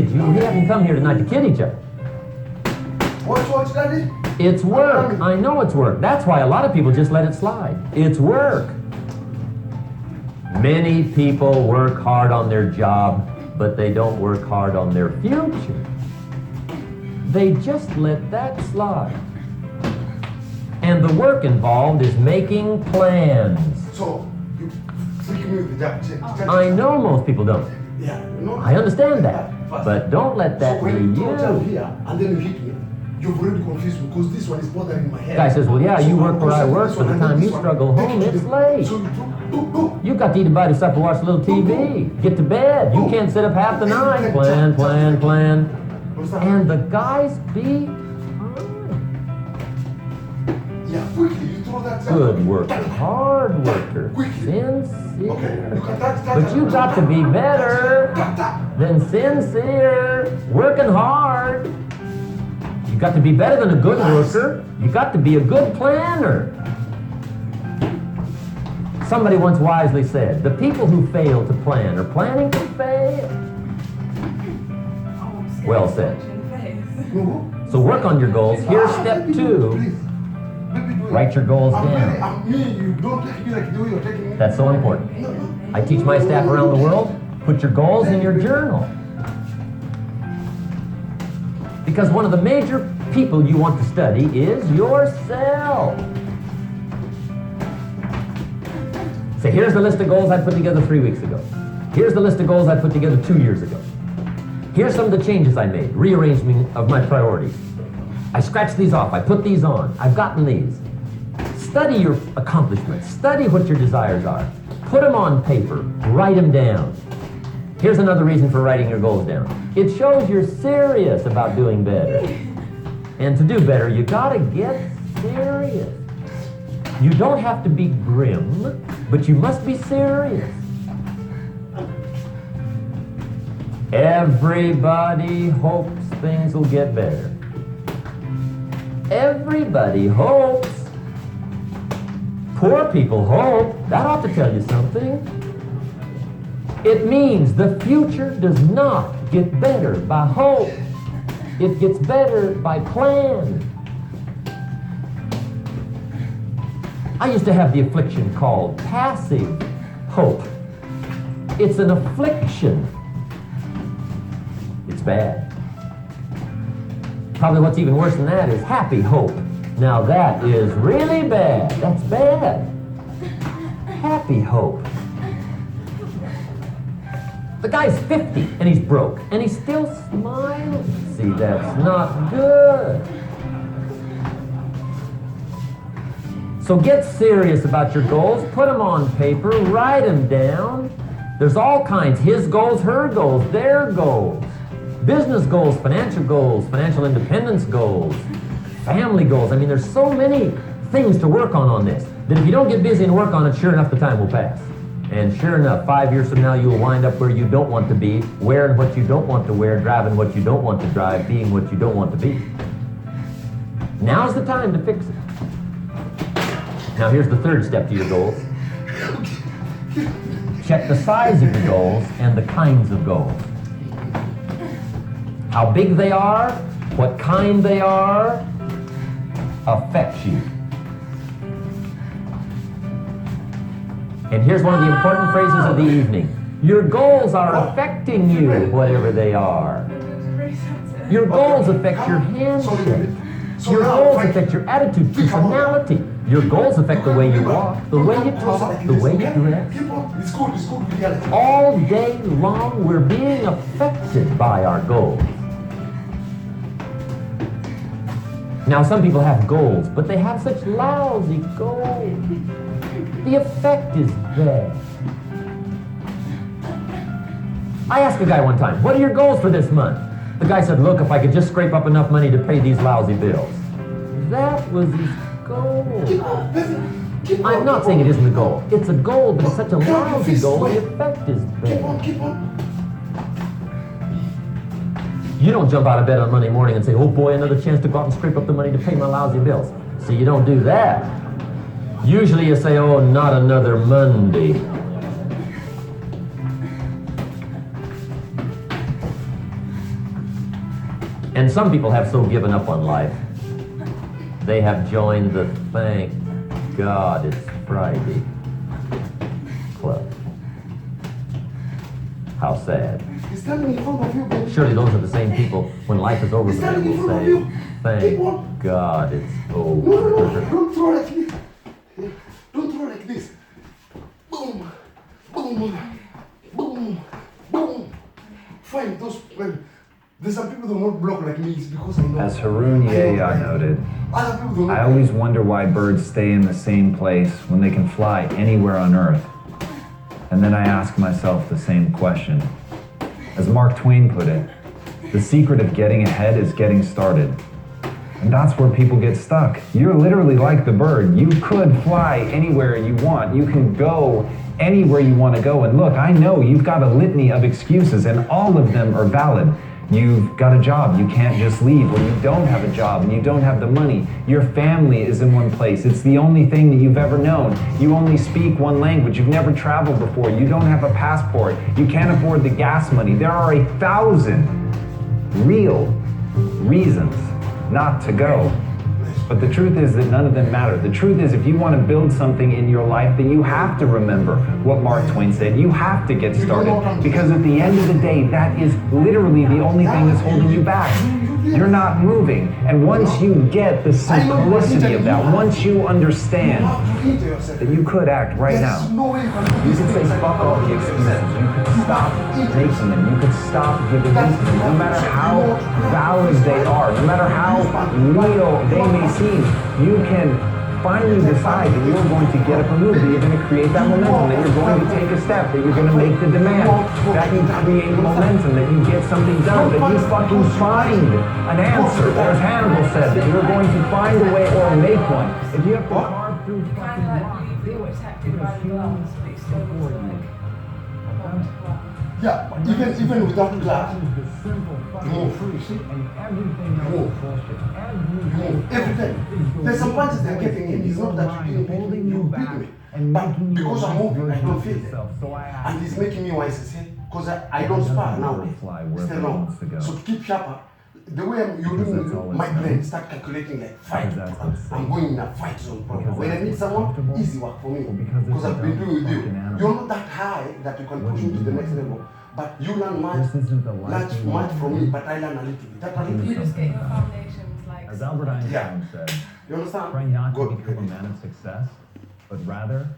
kid you. We haven't come here tonight to kid each other. What, Daddy? It's work. I know it's work. That's why a lot of people just let it slide. It's work. Many people work hard on their job, but they don't work hard on their future. They just let that slide. And the work involved is making plans. So, you freak me with that. I know most people don't. Yeah, you know? I understand that. But don't let that So be when you you. jump here and then you hit me, you've already confused me because this one is bothering my head. Guy says, well, yeah, you work where I work. By the time you struggle home, it's late. So you do. You got to eat a bite of supper, watch a little TV, get to bed. You can't sit up half the night. Plan. And the guys be yeah, quickly, you throw that. good worker, hard worker, sincere. Okay, But you got to be better than sincere, working hard. You got to be better than a good worker. You got to be a good planner. Somebody once wisely said, the people who fail to plan are planning to fail. Well said. So work on your goals. Here's step 2. Write your goals down. You don't take me like the way you're taking me. That's so important. I teach my staff around the world, put your goals in your journal. Because one of the major people you want to study is yourself. Say, here's the list of goals I put together 3 weeks ago. Here's the list of goals I put together 2 years ago. Here's some of the changes I made, rearrangement of my priorities. I scratched these off, I put these on, I've gotten these. Study your accomplishments, study what your desires are. Put them on paper, write them down. Here's another reason for writing your goals down. It shows you're serious about doing better. And to do better, you gotta get serious. You don't have to be grim, but you must be serious. Everybody hopes things will get better. Everybody hopes. Poor people hope. That ought to tell you something. It means the future does not get better by hope. It gets better by plan. I used to have the affliction called passive hope. It's an affliction. It's bad. Probably what's even worse than that is happy hope. Now that is really bad. That's bad. Happy hope. The guy's 50 and he's broke and he's still smiling. See, that's not good. So get serious about your goals, put them on paper, write them down. There's all kinds, his goals, her goals, their goals. Business goals, financial independence goals, family goals. I mean, there's so many things to work on this that if you don't get busy and work on it, sure enough, the time will pass. And sure enough, 5 years from now, you will wind up where you don't want to be, wearing what you don't want to wear, driving what you don't want to drive, being what you don't want to be. Now's the time to fix it. Now here's the third step to your goals. Check the size of your goals and the kinds of goals. How big they are, what kind they are, affects you. And here's one of the important phrases of the evening. Your goals are affecting you, whatever they are. Your goals affect your handshake. Your goals affect your attitude, personality. Your goals affect the way you walk, the way you talk, the way you dress. All day long, we're being affected by our goals. Now, some people have goals, but they have such lousy goals. The effect is bad. I asked a guy one time, what are your goals for this month? The guy said, look, if I could just scrape up enough money to pay these lousy bills. That was his goal. I'm not saying it isn't a goal. It's a goal, but it's such a lousy goal, the effect is bad. You don't jump out of bed on Monday morning and say, oh boy, another chance to go out and scrape up the money to pay my lousy bills. See, you don't do that. Usually you say, oh, not another Monday. And some people have so given up on life, they have joined the thank God it's Friday club. How sad. He's standing in front of you, baby. Surely those are the same people, when life is over, He's they standing in will front of say, you. Keep on. thank God it's No, over. don't throw like this. Don't throw like this. Boom, boom, boom, boom. Fine, those men. There's some people who don't block like me. It's because I know. As Harun Yeya noted, Other people don't. I always wonder why birds stay in the same place when they can fly anywhere on Earth. And then I ask myself the same question. As Mark Twain put it, the secret of getting ahead is getting started. And that's where people get stuck. You're literally like the bird. You could fly anywhere you want. You can go anywhere you want to go. And look, I know you've got a litany of excuses, and all of them are valid. You've got a job, you can't just leave, or you don't have a job and you don't have the money. Your family is in one place. It's the only thing that you've ever known. You only speak one language. You've never traveled before. You don't have a passport. You can't afford the gas money. There are 1,000 real reasons not to go. But the truth is that none of them matter. The truth is, if you want to build something in your life, then you have to remember what Mark Twain said. You have to get started, because at the end of the day, that is literally the only thing that's holding you back. You're not moving. And once you get the simplicity of that, once you understand that you could act right now, you could say fuck all the excuses. You could stop making them. You could stop giving into them. No matter how valid they are, no matter how real they may seem, you can finally decide that you're going to get up and move, that you're going to create that momentum, that you're going to take a step, that you're going to make the demand, that you create momentum, that you get something done, that you fucking find an answer. As Hannibal said, that you're going to find a way or make one. If you have to carve through fucking rock, do it. Because humans before you. Yeah, even without glass. Move. And everything else is bullshit. Move. Everything. There's some punches they're getting in. It's not that you didn't beat me. You beat me. But because I'm moving, I don't feel it. And he's making me wise, see? Because I don't spar now. Stay long. So to keep sharper, the way you're doing my brain start calculating like fight. I'm going in a fight zone problem. When I need someone, easy work for me. Because I've been doing with you. You're not that high that you can push me to the next level. But you learn much from me, but I learn a little bit. That a little You bit. just get your foundations like. As Albert Einstein said, You understand? try not to Good. become a man of success, but rather